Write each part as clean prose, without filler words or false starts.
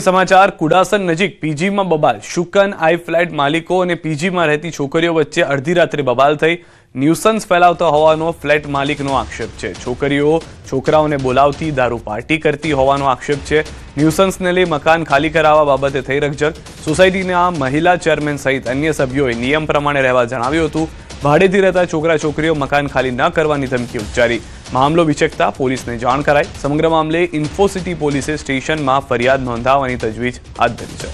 સમાચાર કુડાસન નજીક પીજીમાં બબાલ શુકન આઈ ફ્લેટ માલિકો અને પીજીમાં રહેતી છોકરીઓ વચ્ચે અડધી રાત્રે બબાલ થઈ ન્યુસન્સ ફેલાવતા હોવાનો ફ્લેટ માલિકનો આક્ષેપ છે। છોકરીઓ છોકરાઓને બોલાવતી દારૂ પાર્ટી કરતી હોવાનો આક્ષેપ છે। ન્યુસન્સને લઈ મકાન ખાલી કરાવવા બાબતે થઈ રકઝક। સોસાયટીના મહિલા ચેરમેન સહિત અન્ય સભ્યોએ નિયમ પ્રમાણે રહેવા જણાવ્યું હતું। ભાડેથી રહેતા છોકરા છોકરીઓ મકાન ખાલી ન કરવાની ધમકી ઉચ્ચારી। મામલો વિચકતા પોલીસને જાણ કરાઈ। સમગ્ર મામલે ઇન્ફોસિટી પોલીસે સ્ટેશનમાં ફરિયાદ નોંધાવવાની તજવીજ હાથ ધરી છે।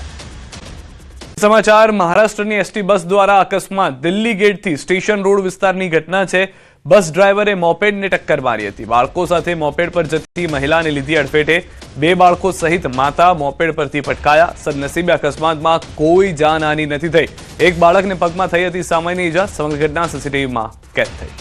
સમાચાર મહારાષ્ટ્રની એસટી બસ દ્વારા અકસ્માત દિલ્હી ગેટથી સ્ટેશન રોડ વિસ્તારની ઘટના છે। બસ ડ્રાઈવરે મોપેડને ટક્કર મારી હતી। બાળકો સાથે મોપેડ પર જતી મહિલાને લીધી અડફેટે। બે બાળકો સહિત માતા મોપેડ પરથી પટકાયા। સદનસીબે અકસ્માતમાં કોઈ જાનહાનિ નથી થઈ। એક બાળકને પગમાં થઈ હતી સામાન્ય ઈજા। સમગ્ર ઘટના સીસીટીવીમાં કેદ થઈ।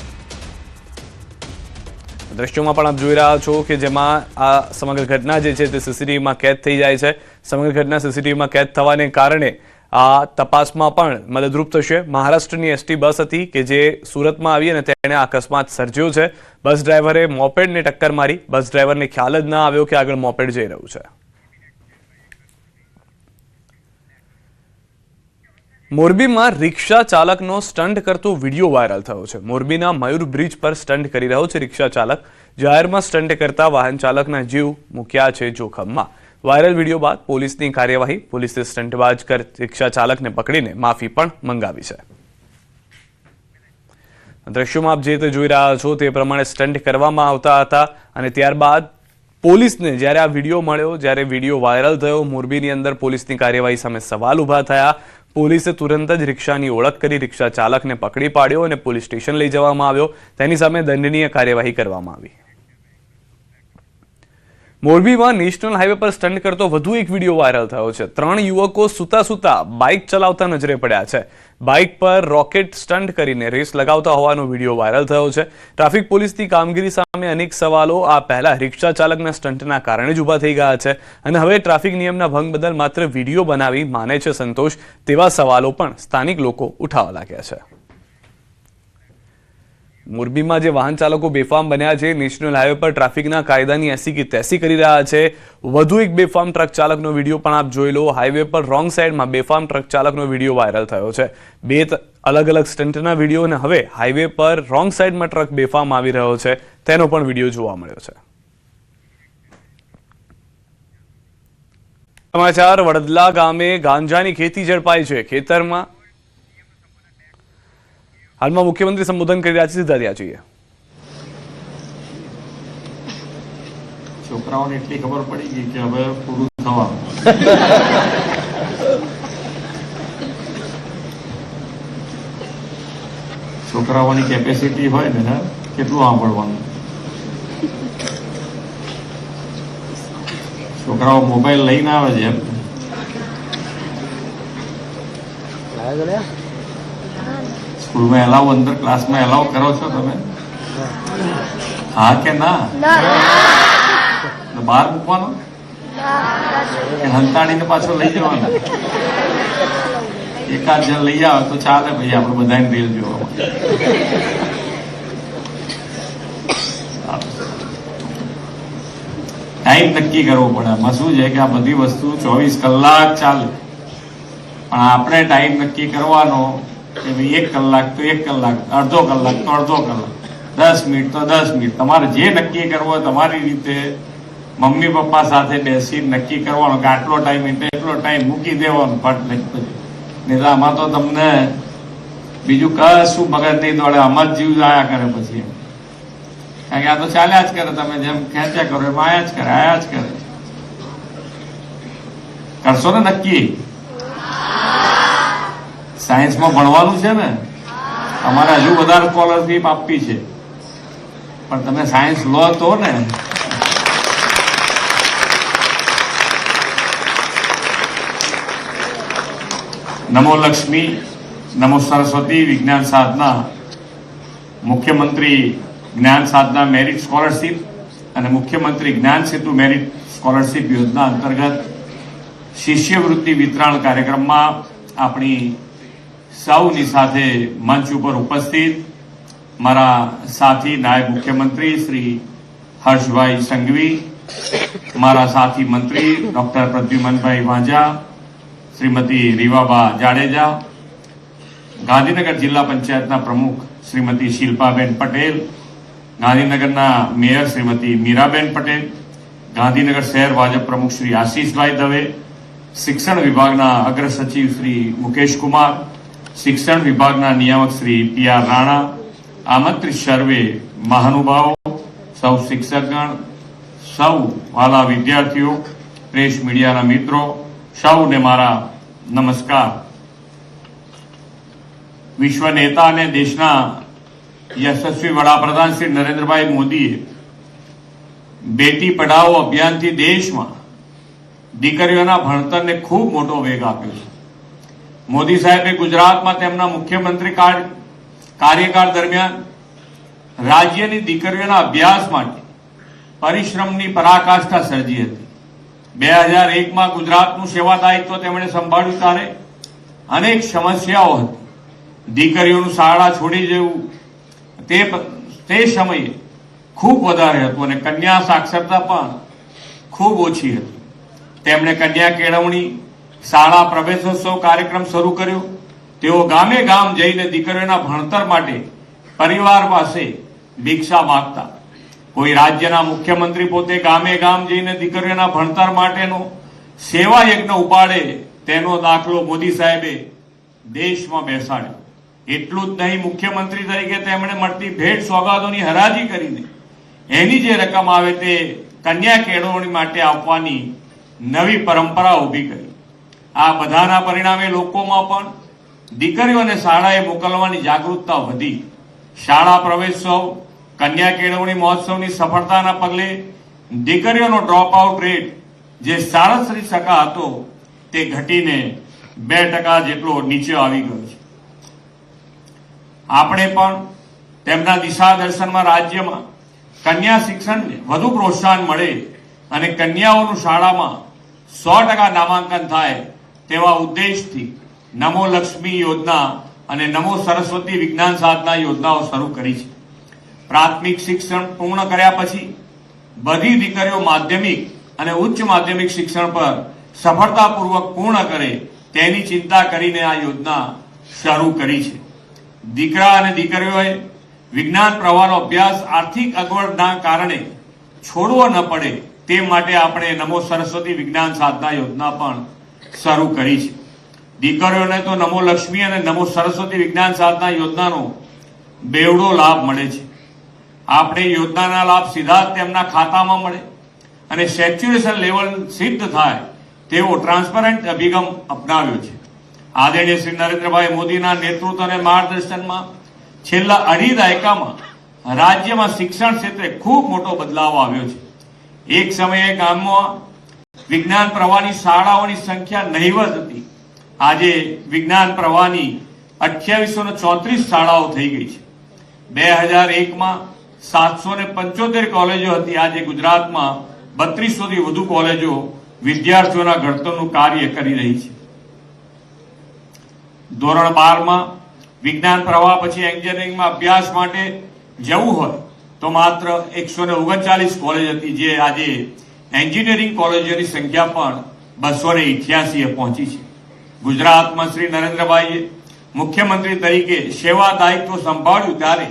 દ્રશ્યોમાં પણ આપ જોઈ રહ્યા છો કે જેમાં આ સમગ્ર ઘટના જે છે તે સીસીટીવીમાં કેદ થઈ જાય છે। સમગ્ર ઘટના સીસીટીવીમાં કેદ થવાને કારણે આ તપાસમાં પણ મદદરૂપ થશે। મહારાષ્ટ્રની એસટી બસ હતી કે જે સુરતમાં આવી અને તેણે અકસ્માત સર્જ્યો છે। બસ ડ્રાઈવરે મોપેડને ટક્કર મારી। બસ ડ્રાઈવરને ખ્યાલ જ ના આવ્યો કે આગળ મોપેડ જઈ રહ્યું છે। મોરબીમાં રિક્ષા ચાલકનો સ્ટન્ટ કરતો વિડીયો વાયરલ થયો છે। મોરબીના મયુર બ્રિજ પર સ્ટન્ટ કરી રહ્યો છે રિક્ષા ચાલક। જાહેરમાં સ્ટન્ટ કરતા વાહન ચાલકના જીવ મૂક્યા છે જોખમમાં। વાયરલ વિડીયો બાદ પોલીસની કાર્યવાહી। પોલીસે સ્ટંટબાજ રિક્ષા ચાલકને પકડીને માફી પણ મંગાવી છે। દ્રશ્યોમાં આપ જે રીતે જોઈ રહ્યા છો તે પ્રમાણે સ્ટન્ટ કરવામાં આવતા હતા અને ત્યારબાદ પોલીસને જ્યારે આ વિડીયો મળ્યો, જ્યારે વિડીયો વાયરલ થયો, મોરબીની અંદર પોલીસની કાર્યવાહી સામે સવાલ ઉભા થયા। પોલીસે તુરંત જ રિક્ષાની ઓળખ કરી રિક્ષા ચાલકને પકડી પાડ્યો અને પોલીસ સ્ટેશન લઈ જવામાં આવ્યો। તેની સામે દંડનીય કાર્યવાહી કરવામાં આવી। મોરબીમાં નેશનલ હાઈવે પર સ્ટન્ટ કરતો વધુ એક વિડીયો વાયરલ થયો છે। 3 યુવકો સૂતા સૂતા બાઇક ચલાવતા નજરે પડ્યા છે। બાઇક પર રોકેટ સ્ટન્ટ કરીને રેસ લગાવતા હોવાનો વિડીયો વાયરલ થયો છે। ટ્રાફિક પોલીસની કામગીરી સામે અનેક સવાલો આ પહેલા રિક્ષા ચાલકના સ્ટન્ટના કારણે જ ઊભા થઈ ગયા છે અને હવે ટ્રાફિક નિયમના ભંગ બદલ માત્ર વિડીયો બનાવી માને છે સંતોષ, તેવા સવાલો પણ સ્થાનિક લોકો ઉઠાવવા લાગ્યા છે। મોરબીમાં જે વાહન ચાલકો બેફામ બન્યા છે, નેશનલ હાઈવે પર ટ્રાફિકના કાયદાની એસી કે તેસી કરી રહ્યા છે। વધુ એક બેફામ ટ્રક ચાલકનો વિડીયો પણ આપ જોઈ લો। હાઈવે પર રોંગ સાઈડમાં બેફામ ટ્રક ચાલકનો વિડીયો વાયરલ થયો છે। બે અલગ અલગ સ્ટન્ટના વિડીયો અને હવે હાઈવે પર રોંગ સાઈડમાં ટ્રક બેફામ આવી રહ્યો છે તેનો પણ વિડીયો જોવા મળ્યો છે। સમાચાર વડદલા ગામે ગાંજાની ખેતી ઝડપાઈ છે। ખેતરમાં હાલમાં મુખ્યમંત્રી સંબોધન કરી રહ્યા છે। સીધા ત્યાં જઈએ। છોકરાઓને એટલી ખબર પડી ગઈ કે હવે પૂરું થવાનું। છોકરાઓની કેપેસિટી હોય ને કેટલું સાંભળવાનું। છોકરાઓ મોબાઈલ લઈને આવે છે એમ સ્કૂલમાં એલાવ, અંદર ક્લાસમાં એલાવ કરો છો તમે? હા કે ના? બહાર મૂકવાનો કે હંતાડીને પાછો લઈ જવાનો? એકાદ જણ લઈ આવે તો ચાલે ભાઈ, આપણે બધાને રીલ જોવા। ટાઈમ નક્કી કરવો પડે। આમાં શું છે કે આ બધી વસ્તુ 24 કલાક ચાલે, પણ આપણે ટાઈમ નક્કી કરવાનો કે ભાઈ 1 કલાક તો 1 કલાક, અડધો કલાક તો અડધો કલાક, 10 મિનિટ તો 10 મિનિટ। તમારે જે નક્કી કરવો હોય તમારી રીતે મમ્મી પપ્પા સાથે બેસી નક્કી કરવાનો કે આટલો ટાઈમ એટલે એટલો ટાઈમ મૂકી દેવાનો ફટ લઈ પછી। નહીં તો આમાં તો તમને બીજું કશું મગજ નહીં દોડે, આમાં જ જીવ આયા કરે પછી। કારણ કે આ તો ચાલ્યા જ કરે, તમે જેમ ખેંચ્યા કરો એમ આયા જ કરે, આયા જ કરે। કરશો ને નક્કી? સાયન્સમાં ભણવાનું છે ને, અમારે હજુ વધારે સ્કોલરશીપ આપવી છે, પણ તમે સાયન્સ લો તો ને। નમો લક્ષ્મી, નમો સરસ્વતી વિજ્ઞાન સાધના, મુખ્યમંત્રી જ્ઞાન સાધના મેરિટ સ્કોલરશીપ અને મુખ્યમંત્રી જ્ઞાન સેતુ મેરિટ સ્કોલરશીપ યોજના અંતર્ગત શિષ્યવૃત્તિ વિતરણ કાર્યક્રમમાં આપણી સૌની સાથે મંચ ઉપર ઉપસ્થિત મારા સાથી નાયબ મુખ્યમંત્રી શ્રી હર્ષભાઈ સંઘવી, મારા સાથી મંત્રી ડોક્ટર પ્રદ્યુમનભાઈ વાંઝા, શ્રીમતી રીવાબા જાડેજા, ગાંધીનગર જિલ્લા પંચાયતના પ્રમુખ શ્રીમતી શિલ્પાબેન પટેલ, ગાંધીનગરના મેયર શ્રીમતી મીરાબેન પટેલ, ગાંધીનગર શહેર ભાજપ પ્રમુખ શ્રી આશીષભાઈ દવે, શિક્ષણ વિભાગના અગ્ર સચિવ શ્રી મુકેશ કુમાર, શિક્ષણ વિભાગના નિયામક શ્રી પી.આર. રાણા, આમંત્રિત સર્વે મહાનુભાવો, સૌ શિક્ષકગણ, સૌ વાલા વિદ્યાર્થીઓ, પ્રેસ મીડિયાના મિત્રો, સૌને મારા નમસ્કાર. વિશ્વ નેતા અને દેશના યશસ્વી વડાપ્રધાન શ્રી નરેન્દ્રભાઈ મોદીએ બેટી પઢાઓ અભિયાનથી દેશમાં દીકરીઓના ભણતરને ખૂબ મોટો વેગ આપ્યો છે. મોદી સાહેબે ગુજરાતમાં તેમના મુખ્યમંત્રી કાર્યકાળ દરમિયાન રાજ્યની દીકરીઓના અભ્યાસ માટે પરિશ્રમની પરાકાષ્ઠા સર્જી હતી. 2001માં ગુજરાતનું સેવા દાયિત્વ તેમણે સંભાળ્યું ત્યારે અનેક સમસ્યાઓ હતી. દીકરીઓનું શાળા છોડી જવું તે સમયે ખૂબ વધારે હતું અને કન્યા સાક્ષરતા પણ ખૂબ ઓછી હતી. તેમણે કન્યા કેળવણી, શાળા પ્રવેશોત્સવ કાર્યક્રમ શરૂ કર્યો. તેઓ ગામે ગામ જઈને દીકરીઓના ભણતર માટે પરિવાર પાસે ભિક્ષા માંગતા. કોઈ રાજ્યના મુખ્યમંત્રી પોતે ગામે ગામ જઈને દીકરીઓના ભણતર માટેનો સેવા યજ્ઞ ઉપાડે તેનો દાખલો મોદી સાહેબે દેશમાં બેસાડ્યો. એટલું જ નહીં, મુખ્યમંત્રી તરીકે તેમણે મળતી ભેટ સોગાદોની હરાજી કરીને એની જે રકમ આવે તે કન્યા કેળવણી માટે આપવાની નવી પરંપરા ઊભી કરી. આ બધાના પરિણામે લોકોમાં પણ દીકરીઓને શાળાએ મોકલવાની જાગૃતતા વધી. શાળા પ્રવેશોત્સવ, કન્યા કેળવણી મહોત્સવની સફળતાના પગલે દીકરીઓનો ડ્રોપ આઉટ રેટ જે 37% હતો તે ઘટીને 2% જેટલો નીચે આવી ગયો છે. આપણે પણ તેમના દિશા દર્શનમાં રાજ્યમાં કન્યા શિક્ષણને વધુ પ્રોત્સાહન મળે અને કન્યાઓનું શાળામાં 100% નામાંકન થાય તેવા ઉદ્દેશથી નમો લક્ષ્મી યોજના અને નમો સરસ્વતી વિજ્ઞાન સાધના યોજનાઓ શરૂ કરી છે. પ્રાથમિક શિક્ષણ પૂર્ણ કર્યા પછી બધી દીકરીઓ માધ્યમિક અને ઉચ્ચ માધ્યમિક શિક્ષણ પર સફળતાપૂર્વક પૂર્ણ કરે તેની ચિંતા કરીને આ યોજના શરૂ કરી છે. દીકરા અને દીકરીઓએ વિજ્ઞાન પ્રવાહનો અભ્યાસ આર્થિક અગવડના કારણે છોડવો ન પડે તે માટે આપણે નમો સરસ્વતી વિજ્ઞાન સાધના યોજના પણ શરૂ કરી છે. દીકરીઓને તો નમો લક્ષ્મી અને નમો સરસ્વતી વિજ્ઞાન સાધના યોજનાનો બેવડો લાભ મળે છે. આપણે યોજનાના લાભ સીધા જ તેમના ખાતામાં મળે અને સેચ્યુરેશન લેવલ સિદ્ધ થાય તેવો ટ્રાન્સપરન્ટ અભિગમ અપનાવ્યો છે. આદરણીય શ્રી નરેન્દ્રભાઈ મોદીના નેતૃત્વ અને માર્ગદર્શનમાં છેલ્લા 2.5 દાયકામાં રાજ્યમાં શિક્ષણ ક્ષેત્રે ખૂબ મોટો બદલાવ આવ્યો છે. એક સમયે ગામમાં વિજ્ઞાન પ્રવાહની શાળાઓની સંખ્યા નહિવત હતી. આજે વિજ્ઞાન પ્રવાહની 2834 શાળાઓ થઈ ગઈ છે. 2001માં 775 કોલેજો હતી. આજે ગુજરાતમાં 3200થી વધુ કોલેજો વિદ્યાર્થીઓના ઘડતરનું કાર્ય કરી રહી છે. ધોરણ 12માં વિજ્ઞાન પ્રવાહ પછી એન્જિનિયરિંગમાં અભ્યાસ માટે જવું હોય તો માત્ર 139 કોલેજ હતી, જે આજે એન્જિનિયરિંગ કોલેજોની સંખ્યા પણ 288 પહોંચી છે. ગુજરાતમાં શ્રી નરેન્દ્રભાઈએ મુખ્યમંત્રી તરીકે સેવા દાયિત્વ સંભાળ્યું ત્યારે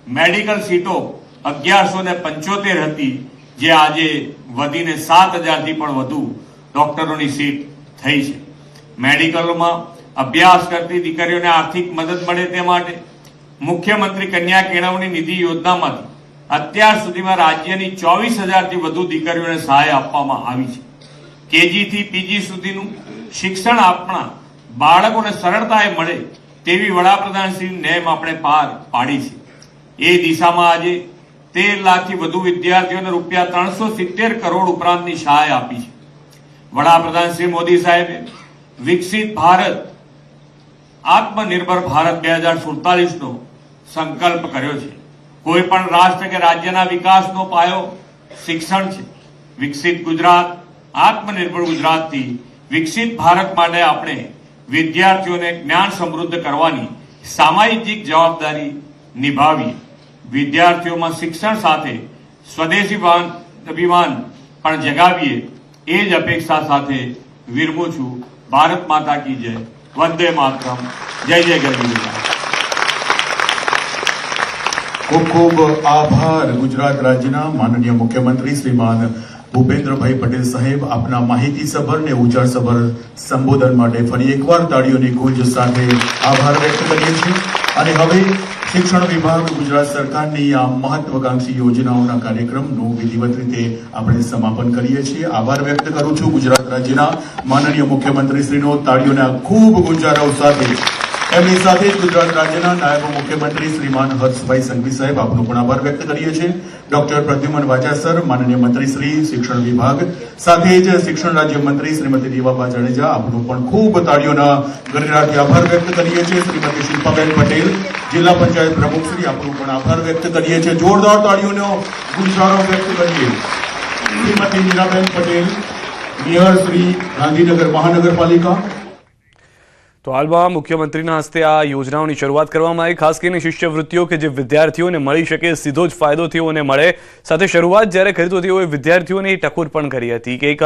મેડિકલ સીટો 1175 હતી, જે આજે વધીને 7000થી પણ વધુ ડોક્ટરોની સીટ થઈ છે. મેડિકલમાં અભ્યાસ કરતી દીકરીઓને આર્થિક મદદ મળે તે માટે મુખ્યમંત્રી કન્યા કેળવણી નિધિ યોજનામાંથી અત્યાર સુધીમાં રાજ્યની 24000થી વધુ દીકરીઓને સહાય આપવામાં આવી છે. કેજી થી પીજી સુધીનું શિક્ષણ આપણા બાળકોને સરળતાએ મળે તેવી વડાપ્રધાનશ્રીની નેમ આપણે પાર પાડી છે. એ દિશામાં આજે 13 લાખથી વધુ વિદ્યાર્થીઓને ₹370 કરોડ ઉપરાંતની સહાય આપી છે. વડાપ્રધાન શ્રી મોદી સાહેબે વિકસિત ભારત, આત્મનિર્ભર ભારત 2047નો સંકલ્પ કર્યો છે. કોઈ પણ રાષ્ટ્ર કે રાજ્યના વિકાસનો પાયો શિક્ષણ છે. વિકસિત ગુજરાત, આત્મનિર્ભર ગુજરાતથી વિકસિત ભારત માટે આપણે વિદ્યાર્થીઓને જ્ઞાન સમૃદ્ધ કરવાની સામાજિક જવાબદારી નિભાવીએ. વિદ્યાર્થીઓમાં શિક્ષણ સાથે સ્વદેશી અભિમાન પણ જગાવીએ એ જ અપેક્ષા સાથે વિરમું છું. ભારત માતા કી જય, વંદે માતરમ, જય જય ગરવી. ખૂબ ખૂબ આભાર ગુજરાત રાજ્યના માનનીય મુખ્યમંત્રી શ્રીમાન ભૂપેન્દ્રભાઈ પટેલ સાહેબ, આપના માહિતીસભર ને ઉજાળસભર સંબોધન માટે ફરી એકવાર તાળીઓની ગૂંજ સાથે આભાર વ્યક્ત કરીએ છીએ. અને હવે શિક્ષણ વિભાગ ગુજરાત સરકારની આ મહત્વકાંક્ષી યોજનાઓના કાર્યક્રમનું વિધિવત રીતે આપણે સમાપન કરીએ છીએ. આભાર વ્યક્ત કરું છું ગુજરાત રાજ્યના માનનીય મુખ્યમંત્રી શ્રીનો તાળીઓના ખૂબ ગુંજારવ સાથે. એમની સાથે જ ગુજરાત રાજ્યના નાયબ મુખ્યમંત્રી શ્રીમાન હર્ષભાઈ સંઘવી સાહેબ, આપનો પણ આભાર વ્યક્ત કરીએ છીએ. ડોક્ટર પ્રદ્યુમન વાજાસર, માનનીય મંત્રી શ્રી શિક્ષણ વિભાગ, સાથે જ શિક્ષણ રાજ્ય મંત્રી શ્રીમતી દીવાબા જાડેજા, આપનો પણ ખૂબ તાળીઓના ગણરાથી આભાર વ્યક્ત કરીએ છીએ. શ્રીમતી શિલ્પાબેન પટેલ, જિલ્લા પંચાયત પ્રમુખ શ્રી, આપનો પણ આભાર વ્યક્ત કરીએ છીએ. જોરદાર તાળીઓનો ગુંજારો વ્યક્ત કરીએ. શ્રીમતી મીરાબેન પટેલ, મેયર શ્રી, ગાંધીનગર મહાનગરપાલિકા. તો હાલમાં મુખ્યમંત્રીના હસ્તે આ યોજનાઓની શરૂઆત કરવામાં આવી. ખાસ કરીને શિષ્યવૃત્તિઓ કે જે વિદ્યાર્થીઓને મળી શકે, સીધો જ ફાયદો તેઓને મળે. સાથે શરૂઆત જ્યારે કરી તો તેઓએ વિદ્યાર્થીઓને એ ટકોર પણ કરી હતી કે એક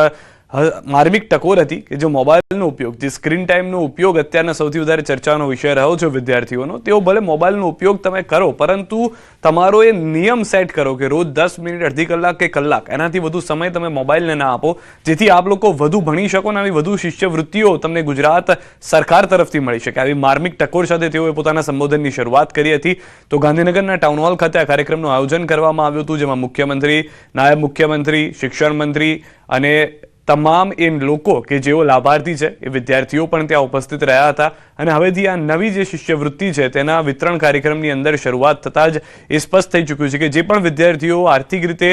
માર્મિક ટકોર હતી કે જે મોબાઈલનો ઉપયોગ, જે સ્ક્રીન ટાઈમનો ઉપયોગ અત્યારના સૌથી વધારે ચર્ચાનો વિષય રહ્યો છે વિદ્યાર્થીઓનો. તેઓ ભલે મોબાઈલનો ઉપયોગ તમે કરો, પરંતુ તમારો એ નિયમ સેટ કરો કે રોજ 10 મિનિટ, અડધી કલાક કે કલાક, એનાથી વધુ સમય તમે મોબાઈલને ના આપો, જેથી આપ લોકો વધુ ભણી શકો ને આવી વધુ શિષ્યવૃત્તિઓ તમને ગુજરાત સરકાર તરફથી મળી શકે. આવી માર્મિક ટકોર સાથે તેઓએ પોતાના સંબોધનની શરૂઆત કરી હતી. તો ગાંધીનગરના ટાઉન હોલ ખાતે આ કાર્યક્રમનું આયોજન કરવામાં આવ્યું હતું, જેમાં મુખ્યમંત્રી, નાયબ મુખ્યમંત્રી, શિક્ષણ મંત્રી અને તમામ એ લોકો કે જેઓ લાભાર્થી છે એ વિદ્યાર્થીઓ પણ ત્યાં ઉપસ્થિત રહ્યા હતા. અને હવેથી આ નવી જે શિષ્યવૃત્તિ છે તેના વિતરણ કાર્યક્રમની અંદર શરૂઆત થતાં જ એ સ્પષ્ટ થઈ ચૂક્યું છે કે જે પણ વિદ્યાર્થીઓ આર્થિક રીતે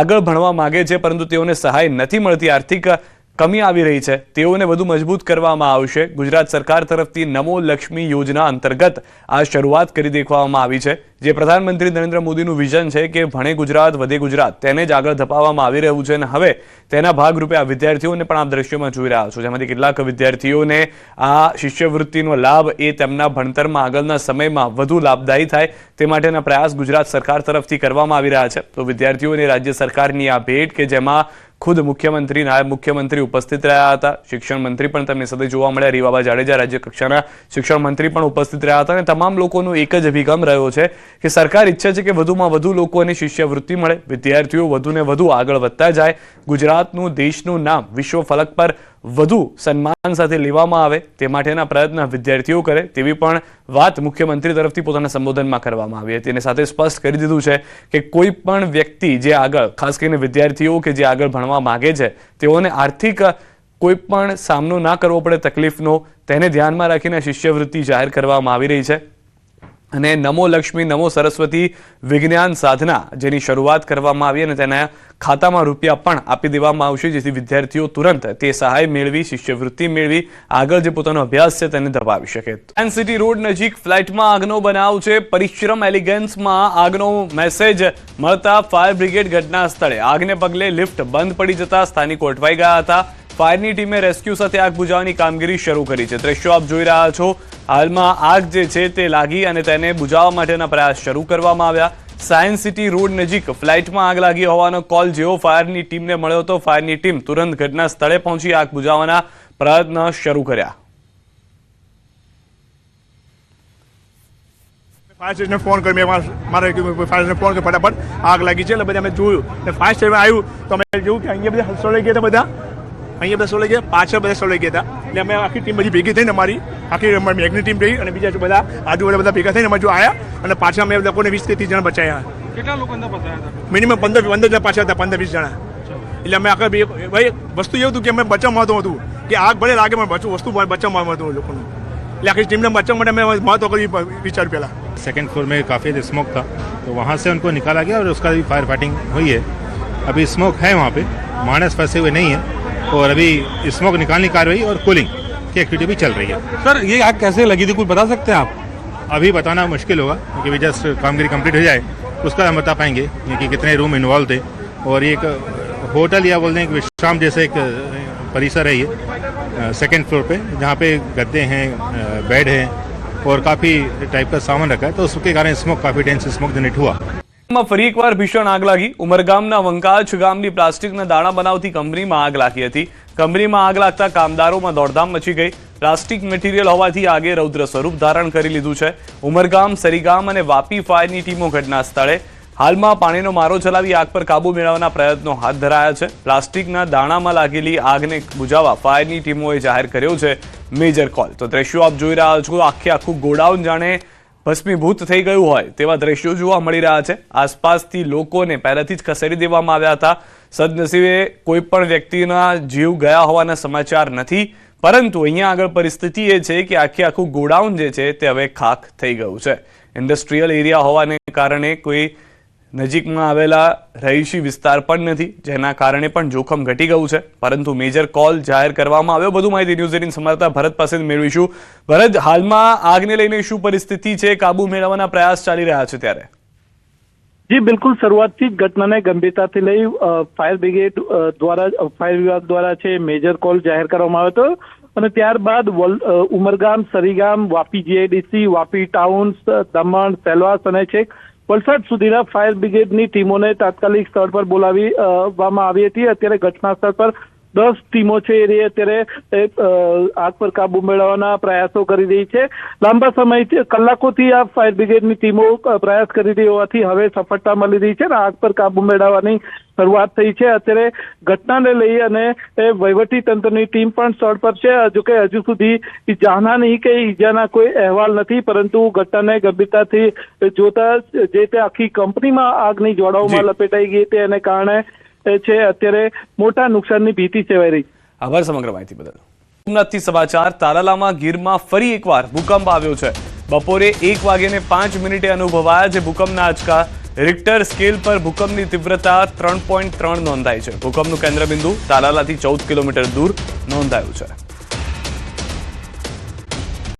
આગળ ભણવા માગે છે પરંતુ તેઓને સહાય નથી મળતી, આર્થિક કમી આવી રહી છે, તેઓને વધુ મજબૂત કરવામાં આવશે. ગુજરાત સરકાર તરફથી નમો લક્ષ્મી યોજના અંતર્ગત આ શરૂઆત કરી દેખાડવામાં આવી છે. જે પ્રધાનમંત્રી નરેન્દ્ર મોદીનું વિઝન છે કે ભણે ગુજરાત વધે ગુજરાત, તેને જ આગળ ધપાવવામાં આવી રહ્યું છે. અને હવે તેના ભાગરૂપે આ વિદ્યાર્થીઓને પણ આપ દ્રશ્યોમાં જોઈ રહ્યા છો, જેમાંથી કેટલાક વિદ્યાર્થીઓને આ શિષ્યવૃત્તિનો લાભ એ તેમના ભણતરમાં આગળના સમયમાં વધુ લાભદાયી થાય તે માટેના પ્રયાસ ગુજરાત સરકાર તરફથી કરવામાં આવી રહ્યા છે. તો વિદ્યાર્થીઓને રાજ્ય સરકારની આ ભેટ કે જેમાં ખુદ મુખ્યમંત્રી, નાયબ મુખ્યમંત્રી ઉપસ્થિત રહ્યા હતા, શિક્ષણ મંત્રી પણ તેમની સાથે જોવા મળ્યા, રીવાબા જાડેજા રાજ્ય કક્ષાના શિક્ષણ મંત્રી પણ ઉપસ્થિત રહ્યા હતા. અને તમામ લોકોનો એક જ અભિગમ રહ્યો છે કે સરકાર ઈચ્છે છે કે વધુમાં વધુ લોકોને શિષ્યવૃત્તિ મળે, વિદ્યાર્થીઓ વધુને વધુ આગળ વધતા જાય, ગુજરાતનું, દેશનું નામ વિશ્વ ફલક પર વધુ સન્માન સાથે લેવામાં આવે તે માટેના પ્રયત્ન વિદ્યાર્થીઓ કરે તેવી પણ વાત મુખ્યમંત્રી તરફથી પોતાના સંબોધનમાં કરવામાં આવી હતી. અને સાથે સ્પષ્ટ કરી દીધું છે કે કોઈ પણ વ્યક્તિ જે આગળ, ખાસ કરીને વિદ્યાર્થીઓ કે જે આગળ ભણવા માંગે છે, તેઓને આર્થિક કોઈ પણ સામનો ના કરવો પડે તકલીફનો, તેને ધ્યાનમાં રાખીને શિષ્યવૃત્તિ જાહેર કરવામાં આવી રહી છે. અને નમો લક્ષ્મી, નમો સરસ્વતી વિજ્ઞાન સાધના જેની શરૂઆત કરવામાં આવી અને તેના ખાતામાં રૂપિયા પણ આપી દેવામાં આવશે, જેથી વિદ્યાર્થીઓ તુરંત તે સહાય મેળવી, શિષ્યવૃત્તિ મેળવી આગળ જે પોતાનો અભ્યાસ છે તેને ધપાવી શકે. સાયન્સ સિટી રોડ નજીક ફ્લાઇટમાં આગનો બનાવ છે. પરિશ્રમ એલિગન્સમાં આગનો મેસેજ મળતા ફાયર બ્રિગેડ ઘટના સ્થળે. આગને પગલે લિફ્ટ બંધ પડી જતા સ્થાનિકો અટવાઈ ગયા હતા. ફાયરની ટીમે રેસ્ક્યુ સાથે આગ બુઝાવવાની કામગીરી શરૂ કરી છે. દ્રશ્યો આપ જોઈ રહ્યા છો. હાલમાં આગ જે છે તે લાગી અને તેને બુઝાવવા માટેના પ્રયાસ શરૂ કરવામાં આવ્યા. સાયન્સ સિટી રોડ નજીક ફ્લાઇટમાં આગ લાગી હોવાનો કોલ જેવો ફાયરની ટીમને મળ્યો હતો, ફાયરની ટીમ તુરંત ઘટના સ્થળે પહોંચી આગ બુઝાવવાના પ્રયત્ન શરૂ કર્યા. ફાયર સ્ટેશને ફોન કરી, મેં મારે ફાયર સ્ટેશને ફોન કરી, ફટાફટ આગ લાગી છે. એટલે બધા અમે જોયું ને ફાયર સ્ટેશન આવ્યું તો અમે જોયું કે અહીંયા બધા સળાઈ ગયા હતા, બધા અહીંયા બધા સળાઈ ગયા, પાછળ બધા સળાઈ ગયા હતા. એટલે અમે આખી ટીમ બધી ભેગી થઈને અમારી મેઘની ટીમ રહી અને બીજા બધા આજુબાજુ બધા ભેગા થઈને અમે જો આવ્યા અને પાછા અમે લોકોને 20 થી 30 જણા બચાવ્યા. કેટલા લોકો અંદર ફસાયા હતા? મિનિમમ 15 જણા પાછા હતા, 15-20 જણા. એટલે અમે આખા ભાઈ વસ્તુ એવું હતું કે અમે બચાવમાં હતું કે આગ ભલે લાગે પણ વસ્તુ બચાવમાં હતું લોકોનું. એટલે આખી ટીમને બચાવવા માટે અમે મહત્વ કરી વિચાર્યું પહેલાં. सेकंड फ्लोर में काफ़ी स्मोक था तो वहाँ से उनको निकाला गया और उसका भी फायर फाइटिंग हुई है. अभी स्मोक है वहाँ पे, मानस फंसे हुए नहीं है और अभी स्मोक निकालने की कार्रवाई और कूलिंग की एक्टिविटी भी चल रही है. सर ये आग कैसे लगी थी, कुछ बता सकते हैं आप? अभी बताना मुश्किल होगा क्योंकि जस्ट कामगिरी कंप्लीट हो जाए उसका हम बता पाएंगे कि कितने रूम इन्वॉल्व थे. और एक होटल या बोलते हैं एक विश्राम जैसे एक परिसर है ये सेकेंड फ्लोर पे, जहाँ पे गद्दे हैं, बेड हैं और काफ़ी टाइप का सामान रखा है, तो उसके कारण स्मोक काफ़ी डेंस स्मोक जनरेट हुआ. માં ફરી એકવાર ભીષણ આગ લાગી. ઉમરગામના વંકાચ ગામની પ્લાસ્ટિકના દાણા બનાવતી કંપનીમાં આગ લાગી હતી. કંપનીમાં આગ લાગતા કામદારોમાં દોડધામ મચી ગઈ. પ્લાસ્ટિક મટીરિયલ હોવાથી આગે રૌદ્ર સ્વરૂપ ધારણ કરી લીધું છે. ઉમરગામ, સરીગામ અને વાપી ફાયરની ટીમો ઘટના સ્થળે હાલમાં પાણીનો મારો ચલાવી આગ પર કાબુ મેળવવાના પ્રયત્નો હાથ ધરાયા છે. પ્લાસ્ટિકના દાણામાં લાગેલી આગને બુઝાવવા ફાયરની ટીમોએ જાહેર કર્યો છે મેજર કોલ. તો દ્રશ્યો આપ જોઈ રહ્યા છો. આખું ગોડાઉન જાણે ભસ્મીભૂત થઈ ગયું હોય તેવા દ્રશ્યો જોવા મળી રહ્યા છે. આસપાસથી લોકોને પહેલાથી જ ખસેડી દેવામાં આવ્યા હતા. સદનસીબે કોઈ પણ વ્યક્તિના જીવ ગયા હોવાના સમાચાર નથી, પરંતુ અહીંયા આગળ પરિસ્થિતિ એ છે કે આખું ગોડાઉન જે છે તે હવે ખાખ થઈ ગયું છે. ઇન્ડસ્ટ્રીયલ એરિયા હોવાને કારણે કોઈ નજીકમાં આવેલા રહીશી વિસ્તાર પણ નથી, જેના કારણે પણ જોખમ ઘટી ગયું છે. પરંતુ મેજર કોલ જાહેર કરવામાં આવ્યો. વધુ માહિતી ન્યૂઝ 18 સંવાદદાતા ભરત પાસેથી મેળવીશું. ભરત, હાલમાં આગને લઈને શું પરિસ્થિતિ છે? કાબુ મેળવવાના પ્રયાસ ચાલી રહ્યા છે ત્યારે? જી બિલકુલ, શરૂઆતથી જ ઘટનાને ગંભીરતાથી લઈ ફાયર બ્રિગેડ દ્વારા, ફાયર વિભાગ દ્વારા છે મેજર કોલ જાહેર કરવામાં આવ્યો હતો. અને ત્યારબાદ ઉમરગામ, સરીગામ, વાપી જીઆઈડીસી, વાપી ટાઉન, દમણ, સેલવાસ અને છેક વલસાડ સુધીના ફાયર બ્રિગેડની ટીમોને તાત્કાલિક સ્થળ પર બોલાવવામાં આવી હતી. અત્યારે ઘટના સ્થળ પર 10 ટીમો છે એ અત્યારે આગ પર કાબુ મેળવવાના પ્રયાસો કરી રહી છે. લાંબા સમયથી, કલાકોથી આ ફાયર બ્રિગેડની ટીમો પ્રયાસ કરી રહી હોવાથી હવે સફળતા મળી રહી છે અને આગ પર કાબુ મેળવવાની શરૂઆત થઈ છે. અત્યારે ઘટનાને લઈ અને વહીવટી તંત્રની ટીમ પણ સ્થળ પર છે. જોકે હજુ સુધી જાનહાની કે ઈજાના કોઈ અહેવાલ નથી, પરંતુ ઘટનાને ગંભીરતાથી જોતા જે તે આખી કંપનીમાં આગની જ્વાળાઓમાં લપેટાઈ ગઈ તેને કારણે છે અત્યારે મોટા નુકસાનની ભીતિ સેવાઈ રહી. આભાર સમગ્ર માહિતી બદલ. સોમનાથથી સમાચાર. તાલાલામાં ગીરમાં ફરી એકવાર ભૂકંપ આવ્યો છે. બપોરે 1:05 અનુભવાયા જે ભૂકંપના આંચકા. રિક્ટર સ્કેલ પર ભૂકંપની તીવ્રતા 3.3 નોંધાઈ છે. ભૂકંપનું કેન્દ્રબિંદુ તાલાલાથી 14 કિલોમીટર દૂર નોંધાયું છે.